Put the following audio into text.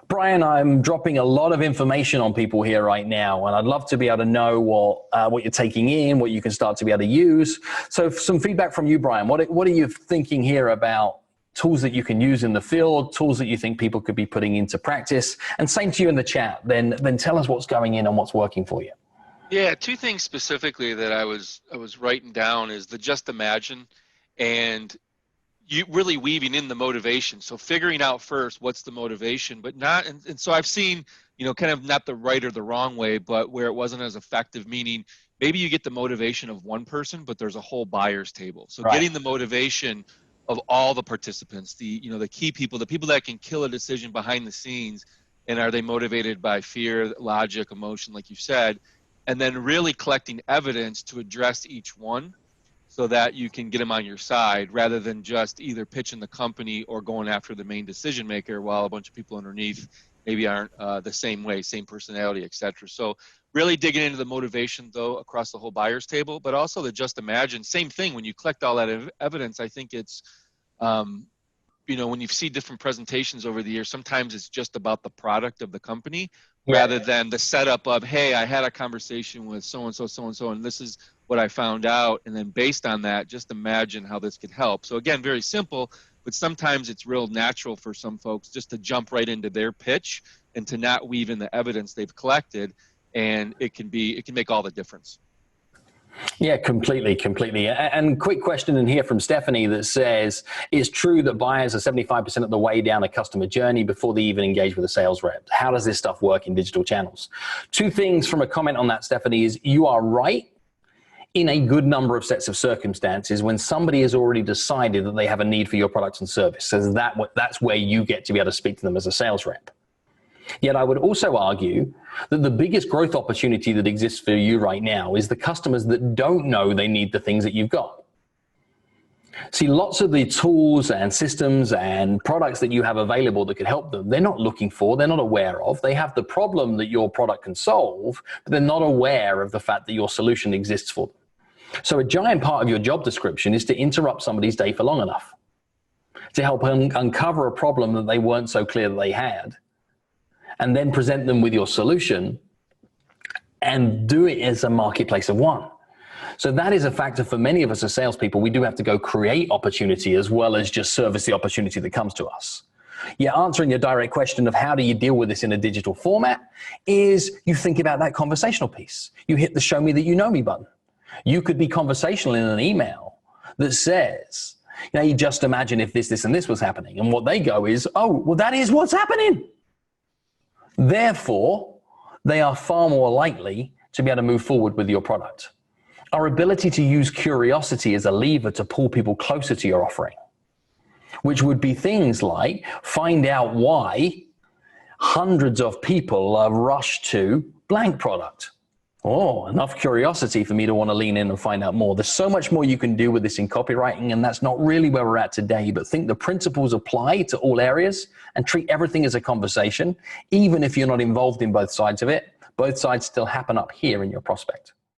Brian, I'm dropping a lot of information on people here right now, and I'd love to be able to know what you're taking in, what you can start to be able to use. So some feedback from you, Brian. What are you thinking here about tools that you can use in the field, tools that you think people could be putting into practice? And same to you in the chat. Then tell us what's going in and what's working for you. Yeah, two things specifically that I was writing down is the just imagine and you really weaving in the motivation. So figuring out first what's the motivation, but not, and so I've seen, kind of not the right or the wrong way, but where it wasn't as effective, meaning maybe you get the motivation of one person, but there's a whole buyer's table. So right. Getting the motivation of all the participants, the key people, the people that can kill a decision behind the scenes, and are they motivated by fear, logic, emotion, like you said, and then really collecting evidence to address each one, so that you can get them on your side rather than just either pitching the company or going after the main decision maker while a bunch of people underneath maybe aren't the same way, same personality, etc. So really digging into the motivation though across the whole buyer's table, but also the just imagine, same thing. When you collect all that evidence, I think it's, when you see different presentations over the years, sometimes it's just about the product of the company rather than the setup of, hey, I had a conversation with so-and-so, so-and-so, and this is what I found out, and then based on that, just imagine how this could help. So again, very simple, but sometimes it's real natural for some folks just to jump right into their pitch and to not weave in the evidence they've collected, and it can make all the difference. Yeah, completely. And quick question in here from Stephanie that says, it's true that buyers are 75% of the way down a customer journey before they even engage with a sales rep. How does this stuff work in digital channels? Two things from a comment on that, Stephanie, is you are right in a good number of sets of circumstances when somebody has already decided that they have a need for your product and service. So that's where you get to be able to speak to them as a sales rep. Yet I would also argue that the biggest growth opportunity that exists for you right now is the customers that don't know they need the things that you've got. See, lots of the tools and systems and products that you have available that could help them, they're not looking for, they're not aware of. They have the problem that your product can solve, but they're not aware of the fact that your solution exists for them. So a giant part of your job description is to interrupt somebody's day for long enough to help uncover a problem that they weren't so clear that they had, and then present them with your solution and do it as a marketplace of one. So that is a factor for many of us as salespeople. We do have to go create opportunity as well as just service the opportunity that comes to us. Yeah, answering your direct question of how do you deal with this in a digital format is you think about that conversational piece. You hit the show me that you know me button. You could be conversational in an email that says, you just imagine if this, and this was happening. And what they go is, oh, well, that is what's happening. Therefore, they are far more likely to be able to move forward with your product. Our ability to use curiosity as a lever to pull people closer to your offering, which would be things like find out why hundreds of people are rushed to blank product. Oh, enough curiosity for me to want to lean in and find out more. There's so much more you can do with this in copywriting, and that's not really where we're at today, but think the principles apply to all areas and treat everything as a conversation. Even if you're not involved in both sides of it, both sides still happen up here in your prospect.